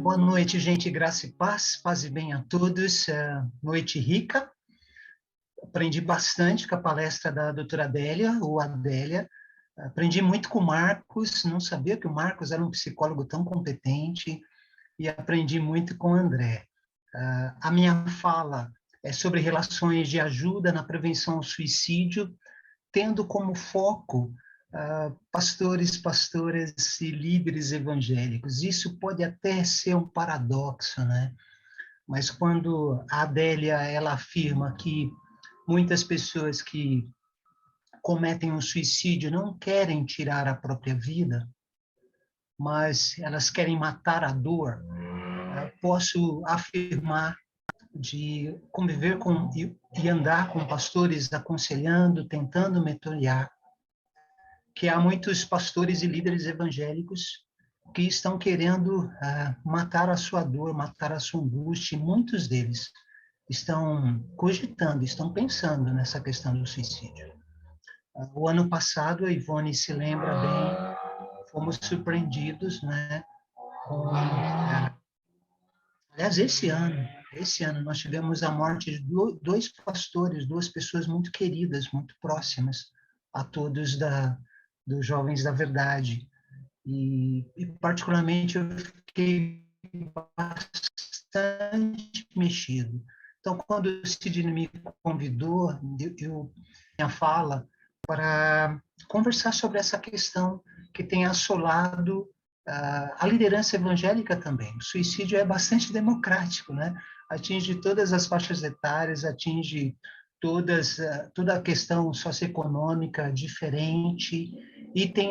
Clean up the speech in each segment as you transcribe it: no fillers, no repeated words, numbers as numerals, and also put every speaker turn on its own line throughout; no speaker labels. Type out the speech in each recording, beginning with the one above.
Boa noite, gente, graça e paz e bem a todos. Noite rica. Aprendi bastante com a palestra da doutora Adélia, ou Adélia. Aprendi muito com o Marcos, não sabia que o Marcos era um psicólogo tão competente, e aprendi muito com o André. A minha fala é sobre relações de ajuda na prevenção ao suicídio, tendo como foco pastores, pastoras e líderes evangélicos. Isso pode até ser um paradoxo, né? Mas quando a Adélia ela afirma que muitas pessoas que cometem um suicídio não querem tirar a própria vida, mas elas querem matar a dor, posso afirmar de conviver com e andar com pastores aconselhando, tentando mentorear, que há muitos pastores e líderes evangélicos que estão querendo matar a sua dor, matar a sua angústia, e muitos deles estão cogitando, estão pensando nessa questão do suicídio. O ano passado, a Ivone se lembra bem, fomos surpreendidos, né, com, aliás, esse ano nós tivemos a morte de dois pastores, duas pessoas muito queridas, muito próximas a todos dos Jovens da Verdade. E particularmente, eu fiquei bastante mexido. Então, quando o Sidney me convidou, minha fala para conversar sobre essa questão que tem assolado a liderança evangélica também. O suicídio é bastante democrático, né? Atinge todas as faixas etárias, atinge toda a questão socioeconômica diferente, e tem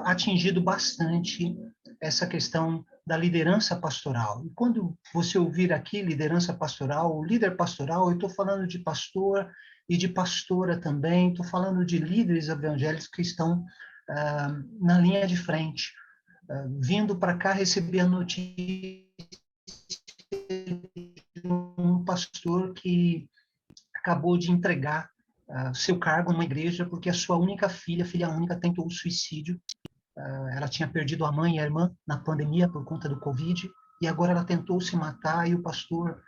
atingido bastante essa questão da liderança pastoral. E quando você ouvir aqui liderança pastoral, líder pastoral, eu estou falando de pastor e de pastora também, estou falando de líderes evangélicos que estão na linha de frente, vindo para cá receber a notícia de um pastor que acabou de entregar seu cargo numa igreja porque a sua única filha única, tentou o suicídio. Ela tinha perdido a mãe e a irmã na pandemia por conta do Covid, e agora ela tentou se matar, e o pastor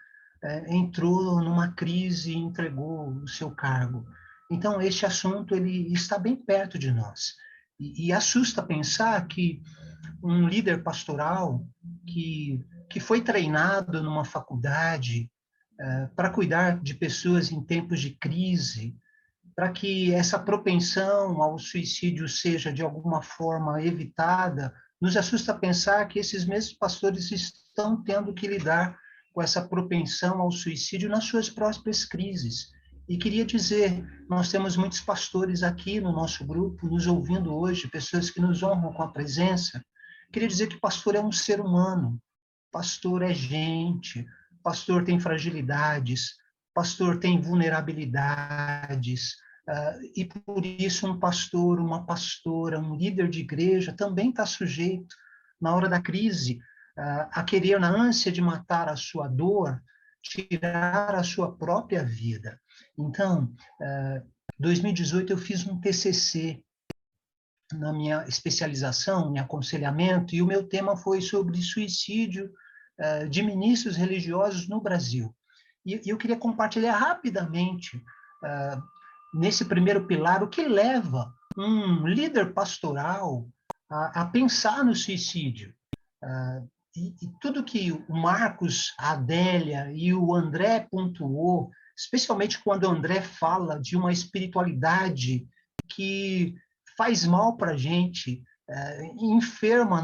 entrou numa crise e entregou o seu cargo. Então, este assunto ele está bem perto de nós. E assusta pensar que um líder pastoral que foi treinado numa faculdade para cuidar de pessoas em tempos de crise, para que essa propensão ao suicídio seja, de alguma forma, evitada, nos assusta pensar que esses mesmos pastores estão tendo que lidar com essa propensão ao suicídio nas suas próprias crises. E queria dizer, nós temos muitos pastores aqui no nosso grupo, nos ouvindo hoje, pessoas que nos honram com a presença. Queria dizer que pastor é um ser humano, pastor é gente, pastor tem fragilidades, pastor tem vulnerabilidades, e por isso um pastor, uma pastora, um líder de igreja também está sujeito, na hora da crise, a querer, na ânsia de matar a sua dor, tirar a sua própria vida. Então, em 2018 eu fiz um TCC na minha especialização em aconselhamento, e o meu tema foi sobre suicídio de ministros religiosos no Brasil. E eu queria compartilhar rapidamente, nesse primeiro pilar, o que leva um líder pastoral a pensar no suicídio. E tudo que o Marcos, a Adélia e o André pontuou, especialmente quando o André fala de uma espiritualidade que faz mal para a gente, enferma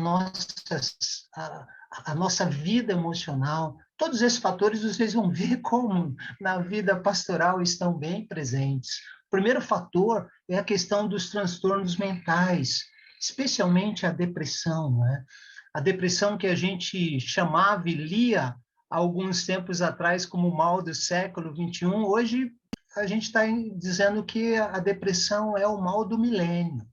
a nossa vida emocional. Todos esses fatores vocês vão ver como na vida pastoral estão bem presentes. O primeiro fator é a questão dos transtornos mentais, especialmente a depressão, né? A depressão que a gente chamava e lia há alguns tempos atrás como o mal do século XXI, hoje a gente está dizendo que a depressão é o mal do milênio.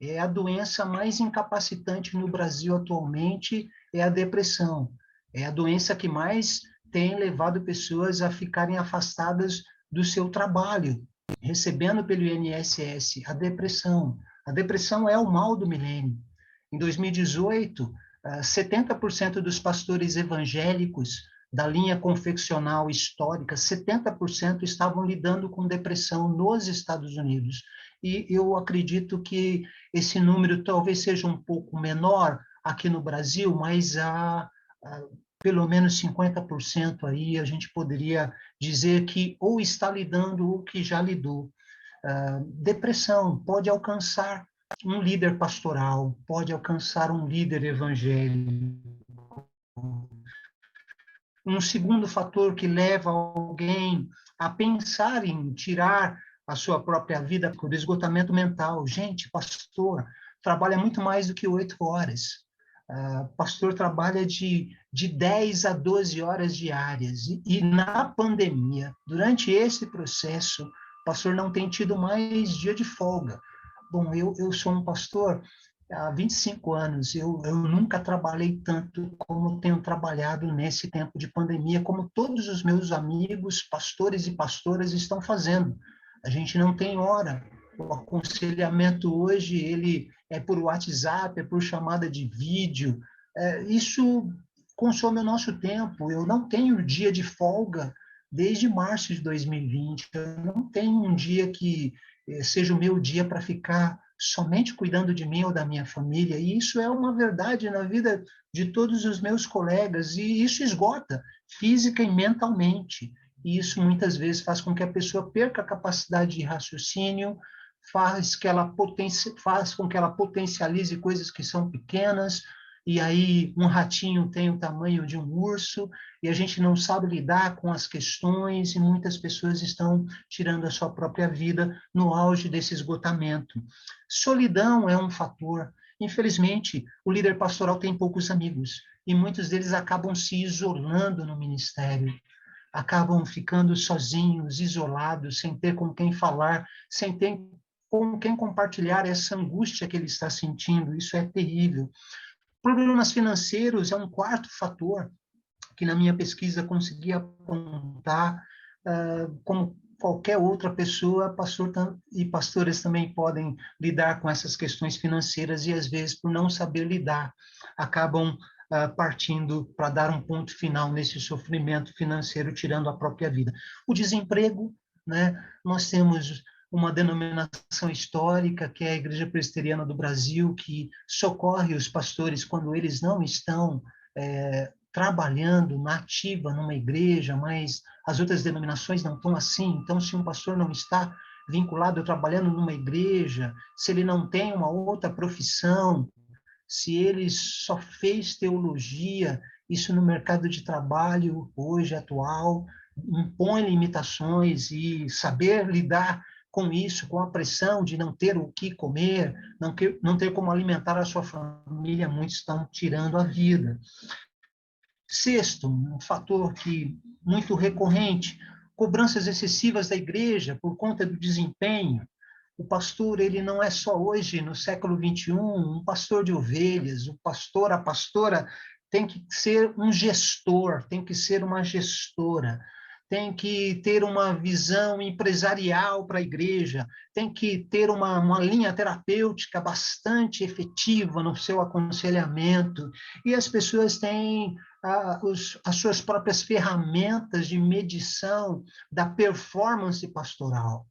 É a doença mais incapacitante no Brasil atualmente, é a depressão. É a doença que mais tem levado pessoas a ficarem afastadas do seu trabalho, recebendo pelo INSS a depressão. A depressão é o mal do milênio. Em 2018, 70% dos pastores evangélicos da linha confessional histórica, 70% estavam lidando com depressão nos Estados Unidos. E eu acredito que esse número talvez seja um pouco menor aqui no Brasil, mas pelo menos 50% aí a gente poderia dizer que ou está lidando ou que já lidou. Depressão pode alcançar um líder pastoral, pode alcançar um líder evangélico. Um segundo fator que leva alguém a pensar em tirar a sua própria vida por esgotamento mental. Gente, pastor trabalha muito mais do que 8 horas. Pastor trabalha de 10 a 12 horas diárias. E na pandemia, durante esse processo, o pastor não tem tido mais dia de folga. Bom, eu sou um pastor há 25 anos, eu nunca trabalhei tanto como tenho trabalhado nesse tempo de pandemia, como todos os meus amigos, pastores e pastoras estão fazendo. A gente não tem hora. O aconselhamento hoje, ele é por WhatsApp, é por chamada de vídeo. Isso consome o nosso tempo. Eu não tenho dia de folga desde março de 2020. Eu não tenho um dia que seja o meu dia para ficar somente cuidando de mim ou da minha família, e isso é uma verdade na vida de todos os meus colegas, e isso esgota física e mentalmente, e isso muitas vezes faz com que a pessoa perca a capacidade de raciocínio, faz com que ela potencialize coisas que são pequenas, e aí um ratinho tem o tamanho de um urso, e a gente não sabe lidar com as questões, e muitas pessoas estão tirando a sua própria vida no auge desse esgotamento. Solidão é um fator. Infelizmente, o líder pastoral tem poucos amigos, e muitos deles acabam se isolando no ministério, acabam ficando sozinhos, isolados, sem ter com quem falar, sem ter com quem compartilhar essa angústia que ele está sentindo. Isso é terrível. Problemas financeiros é um quarto fator que na minha pesquisa consegui apontar como qualquer outra pessoa, pastor e pastores também podem lidar com essas questões financeiras e às vezes por não saber lidar, acabam partindo para dar um ponto final nesse sofrimento financeiro, tirando a própria vida. O desemprego, né? Nós temos uma denominação histórica, que é a Igreja Presbiteriana do Brasil, que socorre os pastores quando eles não estão trabalhando na ativa numa igreja, mas as outras denominações não estão assim. Então, se um pastor não está vinculado trabalhando numa igreja, se ele não tem uma outra profissão, se ele só fez teologia, isso no mercado de trabalho hoje atual impõe limitações, e saber lidar com isso, com a pressão de não ter o que comer, não ter como alimentar a sua família, muitos estão tirando a vida. Sexto, um fator que muito recorrente, cobranças excessivas da igreja por conta do desempenho. O pastor, ele não é só hoje, no século XXI, um pastor de ovelhas. O pastor, a pastora, tem que ser um gestor, tem que ser uma gestora, tem que ter uma visão empresarial para a igreja, tem que ter uma linha terapêutica bastante efetiva no seu aconselhamento. E as pessoas têm as suas próprias ferramentas de medição da performance pastoral.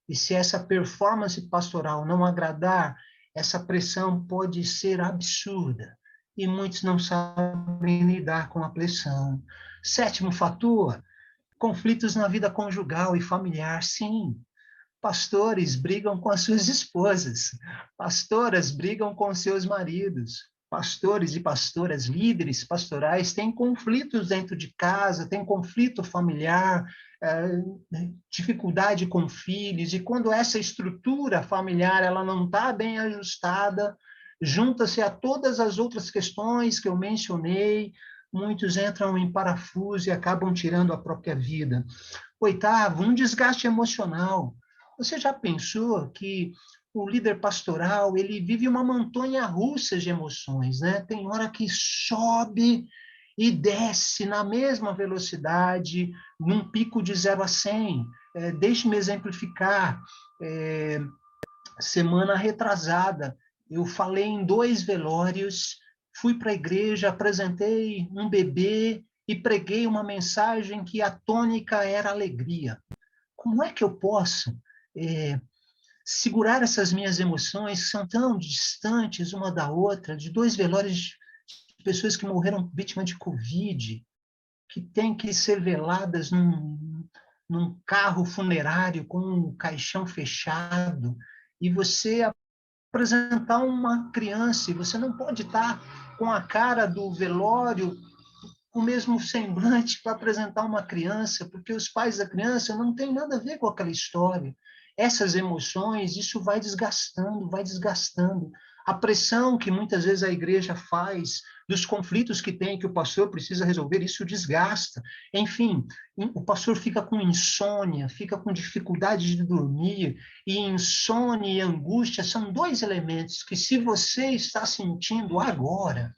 E se essa performance pastoral não agradar, essa pressão pode ser absurda. E muitos não sabem lidar com a pressão. Sétimo fator, conflitos na vida conjugal e familiar. Sim, pastores brigam com as suas esposas, pastoras brigam com seus maridos, pastores e pastoras, líderes pastorais, têm conflitos dentro de casa, tem conflito familiar, dificuldade com filhos, e quando essa estrutura familiar ela não está bem ajustada, junta-se a todas as outras questões que eu mencionei, muitos entram em parafuso e acabam tirando a própria vida. Oitavo, um desgaste emocional. Você já pensou que o líder pastoral, ele vive uma montanha-russa de emoções, né? Tem hora que sobe e desce na mesma velocidade, num pico de 0 a 100. Deixe-me exemplificar. Semana retrasada, eu falei em 2 velórios, fui para a igreja, apresentei um bebê e preguei uma mensagem que a tônica era alegria. Como é que eu posso segurar essas minhas emoções, que são tão distantes uma da outra, de 2 velórios de pessoas que morreram vítimas de Covid, que têm que ser veladas num carro funerário com um caixão fechado, e você apresentar uma criança, e você não pode estar com a cara do velório, o mesmo semblante para apresentar uma criança, porque os pais da criança não têm nada a ver com aquela história. Essas emoções, isso vai desgastando, vai desgastando. A pressão que muitas vezes a igreja faz, dos conflitos que tem, que o pastor precisa resolver, isso desgasta. Enfim, o pastor fica com insônia, fica com dificuldade de dormir, e insônia e angústia são 2 elementos que, se você está sentindo agora,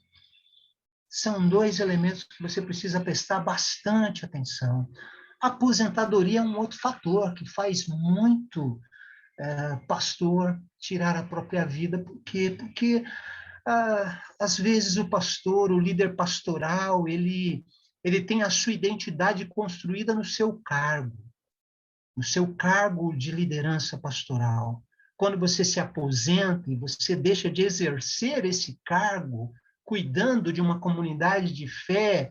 são 2 elementos que você precisa prestar bastante atenção. A aposentadoria é um outro fator que faz muito pastor tirar a própria vida. Por quê? Porque, às vezes, o pastor, o líder pastoral, ele tem a sua identidade construída no seu cargo de liderança pastoral. Quando você se aposenta e você deixa de exercer esse cargo, cuidando de uma comunidade de fé,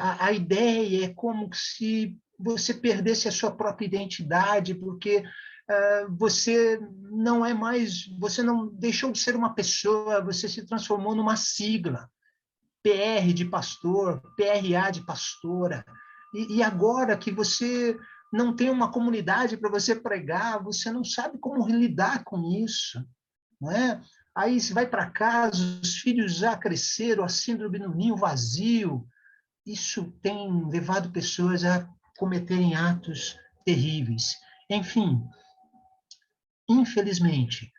a ideia é como se você perdesse a sua própria identidade, porque você não é mais, você não deixou de ser uma pessoa, você se transformou numa sigla, PR de pastor, PRA de pastora, e agora que você não tem uma comunidade para você pregar, você não sabe como lidar com isso, não é? Aí você vai para casa, os filhos já cresceram, a síndrome do ninho vazio, isso tem levado pessoas a cometerem atos terríveis. Enfim, infelizmente,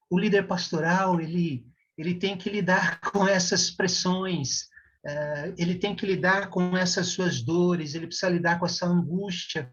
o líder pastoral ele tem que lidar com essas pressões, ele tem que lidar com essas suas dores, ele precisa lidar com essa angústia,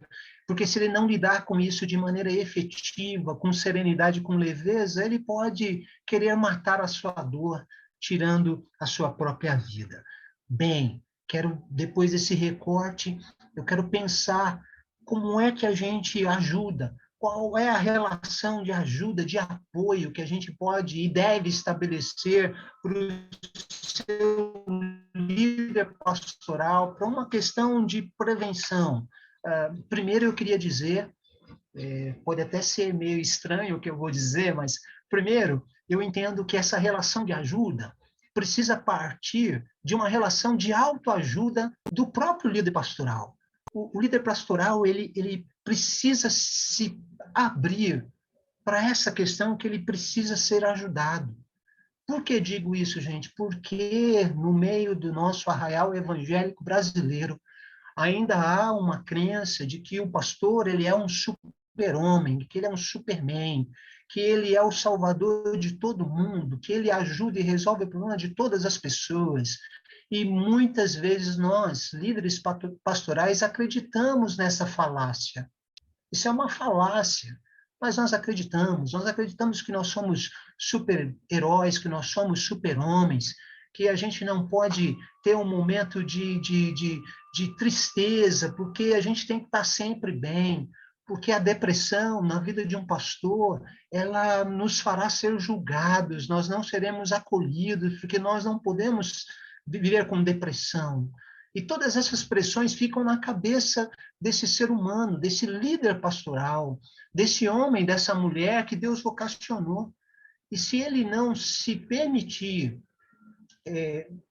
porque se ele não lidar com isso de maneira efetiva, com serenidade, com leveza, ele pode querer matar a sua dor, tirando a sua própria vida. Bem, quero, depois desse recorte, eu quero pensar como é que a gente ajuda, qual é a relação de ajuda, de apoio que a gente pode e deve estabelecer para o seu líder pastoral, para uma questão de prevenção. Primeiro, eu queria dizer, pode até ser meio estranho o que eu vou dizer, mas, primeiro, eu entendo que essa relação de ajuda precisa partir de uma relação de autoajuda do próprio líder pastoral. O líder pastoral, ele precisa se abrir para essa questão que ele precisa ser ajudado. Por que digo isso, gente? Porque no meio do nosso arraial evangélico brasileiro, ainda há uma crença de que o pastor ele é um super-homem, que ele é um superman, que ele é o salvador de todo mundo, que ele ajuda e resolve o problema de todas as pessoas. E muitas vezes nós, líderes pastorais, acreditamos nessa falácia. Isso é uma falácia, mas nós acreditamos que nós somos super-heróis, que nós somos super-homens, que a gente não pode ter um momento de tristeza, porque a gente tem que estar sempre bem, porque a depressão na vida de um pastor, ela nos fará ser julgados, nós não seremos acolhidos, porque nós não podemos viver com depressão. E todas essas pressões ficam na cabeça desse ser humano, desse líder pastoral, desse homem, dessa mulher que Deus vocacionou. E se ele não se permitir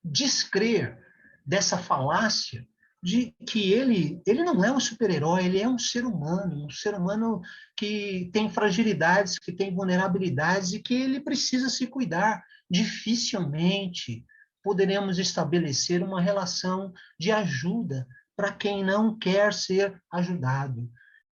descrer dessa falácia de que ele não é um super-herói, ele é um ser humano que tem fragilidades, que tem vulnerabilidades e que ele precisa se cuidar. Dificilmente poderemos estabelecer uma relação de ajuda para quem não quer ser ajudado.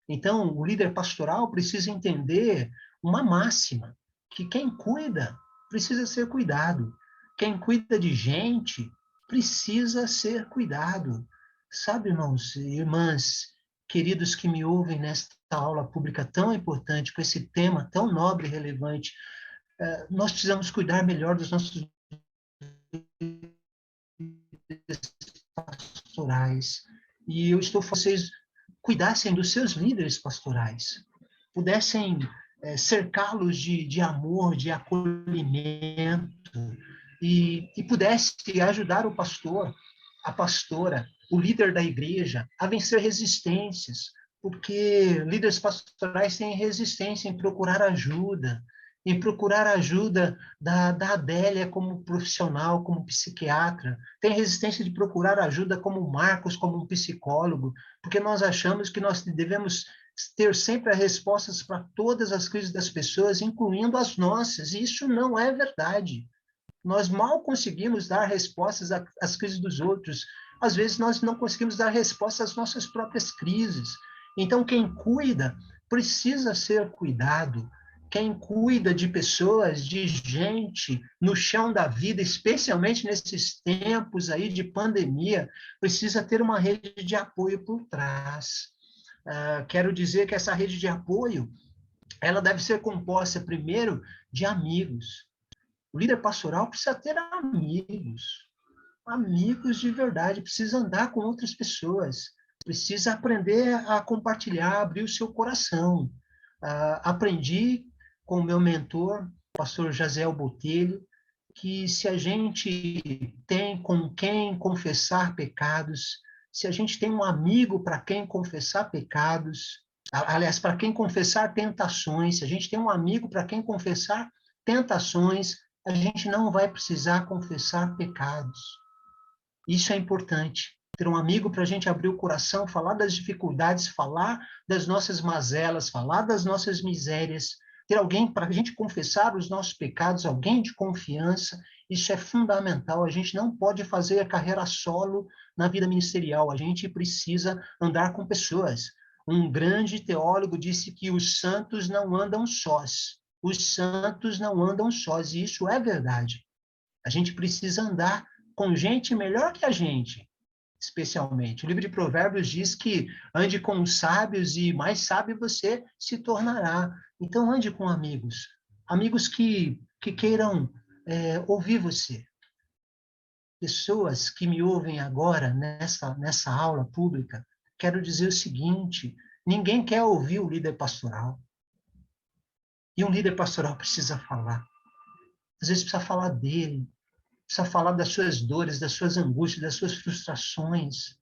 Então, o líder pastoral precisa entender uma máxima, que quem cuida precisa ser cuidado. Quem cuida de gente precisa ser cuidado. Sabe, irmãos e irmãs, queridos que me ouvem nesta aula pública tão importante, com esse tema tão nobre e relevante, nós precisamos cuidar melhor dos nossos pastorais. E eu estou vocês cuidassem dos seus líderes pastorais, pudessem cercá-los de amor, de acolhimento, e pudesse ajudar o pastor, a pastora, o líder da igreja a vencer resistências, porque líderes pastorais têm resistência em procurar ajuda, da Adélia como profissional, como psiquiatra, tem resistência de procurar ajuda como Marcos, como um psicólogo, porque nós achamos que nós devemos ter sempre as respostas para todas as crises das pessoas, incluindo as nossas, e isso não é verdade. Nós mal conseguimos dar respostas às crises dos outros. Às vezes, nós não conseguimos dar resposta às nossas próprias crises. Então, quem cuida precisa ser cuidado. Quem cuida de pessoas, de gente no chão da vida, especialmente nesses tempos aí de pandemia, precisa ter uma rede de apoio por trás. Quero dizer que essa rede de apoio, ela deve ser composta primeiro de amigos. O líder pastoral precisa ter amigos, amigos de verdade, precisa andar com outras pessoas, precisa aprender a compartilhar, abrir o seu coração. Aprendi com o meu mentor, pastor Jaziel Botelho, que se a gente tem com quem confessar pecados, se a gente tem um amigo para quem confessar pecados, aliás, para quem confessar tentações, se a gente tem um amigo para quem confessar tentações, a gente não vai precisar confessar pecados. Isso é importante. Ter um amigo para a gente abrir o coração, falar das dificuldades, falar das nossas mazelas, falar das nossas misérias. Ter alguém para a gente confessar os nossos pecados, alguém de confiança. Isso é fundamental. A gente não pode fazer a carreira solo na vida ministerial. A gente precisa andar com pessoas. Um grande teólogo disse que os santos não andam sós. Os santos não andam sós. E isso é verdade. A gente precisa andar com gente melhor que a gente, especialmente. O livro de Provérbios diz que ande com os sábios e mais sábio você se tornará. Então, ande com amigos. Amigos que queiram ouvir você. Pessoas que me ouvem agora nessa aula pública, quero dizer o seguinte, ninguém quer ouvir o líder pastoral. E um líder pastoral precisa falar. Às vezes precisa falar dele, precisa falar das suas dores, das suas angústias, das suas frustrações,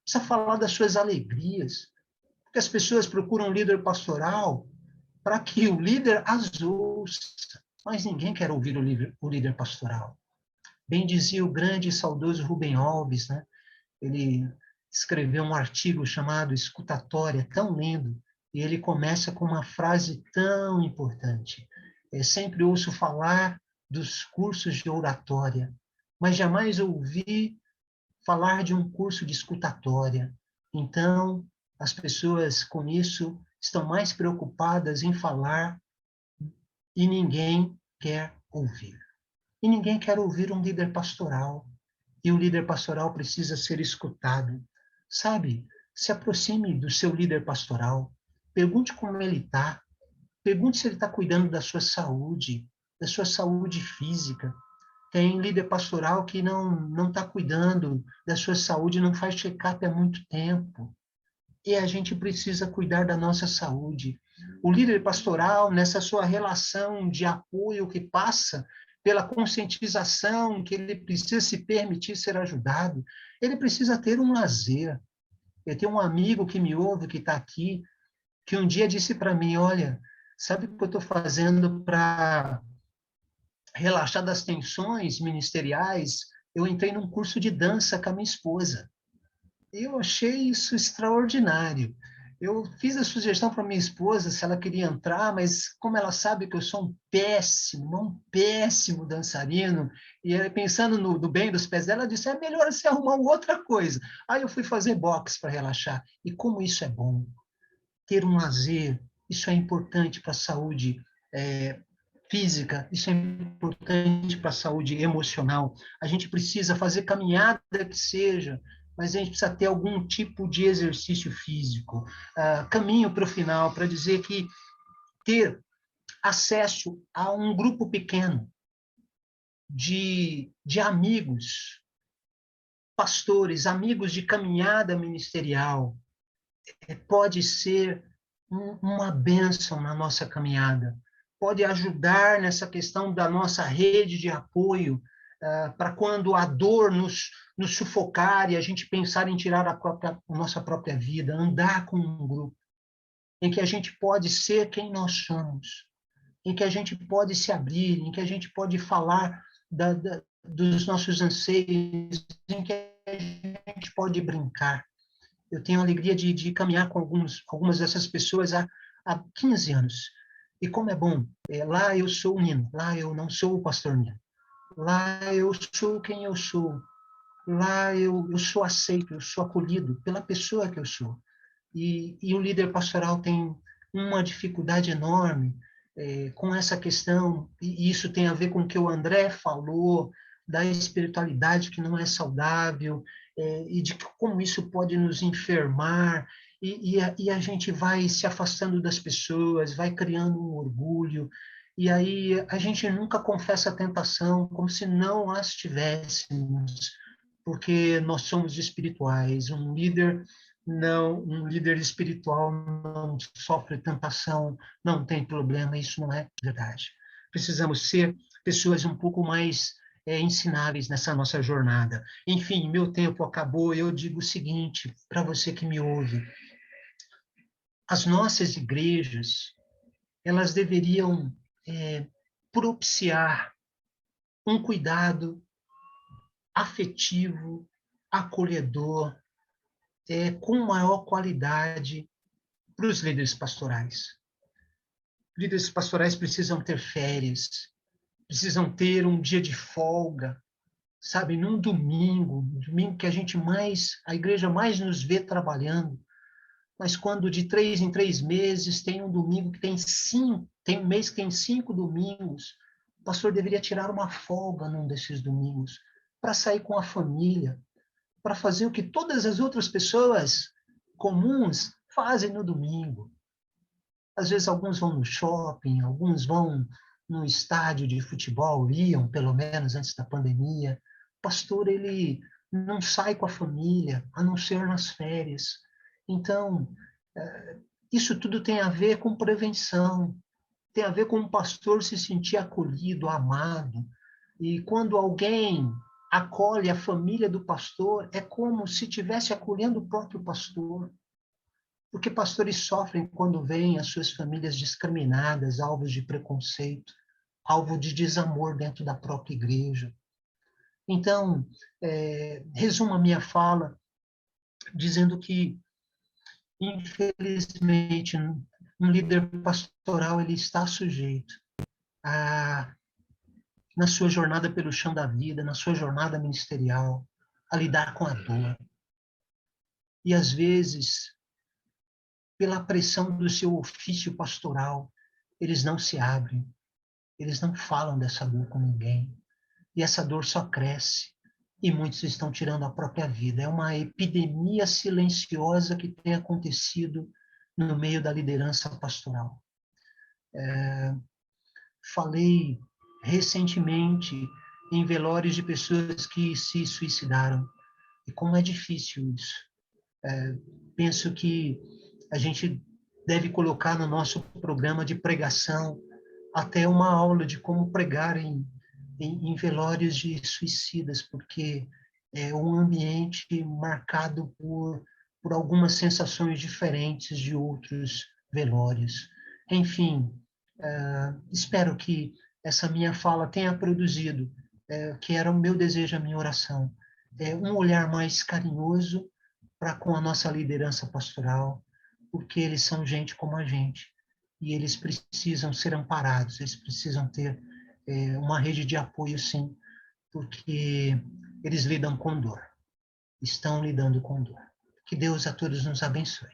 precisa falar das suas alegrias, porque as pessoas procuram um líder pastoral para que o líder as ouça, mas ninguém quer ouvir o líder pastoral. Bem dizia o grande e saudoso Rubem Alves, né? Ele escreveu um artigo chamado Escutatória, tão lindo, e ele começa com uma frase tão importante. Sempre ouço falar dos cursos de oratória, mas jamais ouvi falar de um curso de escutatória. Então, as pessoas com isso estão mais preocupadas em falar e ninguém quer ouvir. E ninguém quer ouvir um líder pastoral. E o líder pastoral precisa ser escutado. Sabe, se aproxime do seu líder pastoral. Pergunte como ele está. Pergunte se ele está cuidando da sua saúde física. Tem líder pastoral que não está cuidando da sua saúde, não faz check-up há muito tempo. E a gente precisa cuidar da nossa saúde. O líder pastoral, nessa sua relação de apoio que passa pela conscientização que ele precisa se permitir ser ajudado, ele precisa ter um lazer. Eu tenho um amigo que me ouve, que está aqui, que um dia disse para mim, olha, sabe o que eu estou fazendo para relaxar das tensões ministeriais? Eu entrei num curso de dança com a minha esposa. Eu achei isso extraordinário. Eu fiz a sugestão para minha esposa se ela queria entrar, mas como ela sabe que eu sou um péssimo dançarino, e pensando no bem dos pés dela, ela disse, é melhor você arrumar outra coisa. Aí eu fui fazer boxe para relaxar. E como isso é bom. Ter um lazer, isso é importante para a saúde física, isso é importante para a saúde emocional. A gente precisa fazer caminhada que seja, mas a gente precisa ter algum tipo de exercício físico. Caminho para o final, para dizer que ter acesso a um grupo pequeno de amigos, pastores, amigos de caminhada ministerial, pode ser uma bênção na nossa caminhada, pode ajudar nessa questão da nossa rede de apoio, para quando a dor nos sufocar e a gente pensar em tirar a nossa própria vida, andar com um grupo em que a gente pode ser quem nós somos, em que a gente pode se abrir, em que a gente pode falar dos nossos anseios, em que a gente pode brincar. Eu tenho a alegria de caminhar com algumas dessas pessoas há 15 anos. E como é bom, lá eu sou o Nino, lá eu não sou o pastor Nino. Lá eu sou quem eu sou. Lá eu sou aceito, eu sou acolhido pela pessoa que eu sou. E o líder pastoral tem uma dificuldade enorme com essa questão, e isso tem a ver com o que o André falou, da espiritualidade que não é saudável, e de como isso pode nos enfermar, e a gente vai se afastando das pessoas, vai criando um orgulho, e aí a gente nunca confessa a tentação, como se não as tivéssemos, porque nós somos espirituais. Um líder espiritual não sofre tentação, não tem problema, isso não é verdade. Precisamos ser pessoas um pouco mais ensináveis nessa nossa jornada. Enfim, meu tempo acabou, eu digo o seguinte, para você que me ouve, as nossas igrejas, elas deveriam propiciar um cuidado afetivo, acolhedor, com maior qualidade para os líderes pastorais. Líderes pastorais precisam ter férias, precisam ter um dia de folga, sabe, num domingo que a igreja mais nos vê trabalhando, mas quando de 3 em 3 meses tem um domingo que tem um mês que tem 5 domingos, o pastor deveria tirar uma folga num desses domingos, para sair com a família, para fazer o que todas as outras pessoas comuns fazem no domingo. Às vezes alguns vão no shopping, alguns vão no estádio de futebol, iam pelo menos antes da pandemia. O pastor, ele não sai com a família, a não ser nas férias. Então, isso tudo tem a ver com prevenção, tem a ver com o pastor se sentir acolhido, amado. E quando alguém acolhe a família do pastor, é como se estivesse acolhendo o próprio pastor. Porque pastores sofrem quando veem as suas famílias discriminadas, alvos de preconceito, alvo de desamor dentro da própria igreja. Então, resumo a minha fala dizendo que, infelizmente, um líder pastoral ele está sujeito a, na sua jornada pelo chão da vida, na sua jornada ministerial, a lidar com a dor. E, às vezes, pela pressão do seu ofício pastoral, eles não se abrem, eles não falam dessa dor com ninguém. E essa dor só cresce. E muitos estão tirando a própria vida. É uma epidemia silenciosa que tem acontecido no meio da liderança pastoral. Falei recentemente em velórios de pessoas que se suicidaram. E como é difícil isso. Penso que a gente deve colocar no nosso programa de pregação até uma aula de como pregar em velórios de suicidas, porque é um ambiente marcado por algumas sensações diferentes de outros velórios. Enfim, espero que essa minha fala tenha produzido, que era o meu desejo, a minha oração, um olhar mais carinhoso para com a nossa liderança pastoral, porque eles são gente como a gente, e eles precisam ser amparados, eles precisam ter uma rede de apoio, sim, porque eles lidam com dor, estão lidando com dor. Que Deus a todos nos abençoe.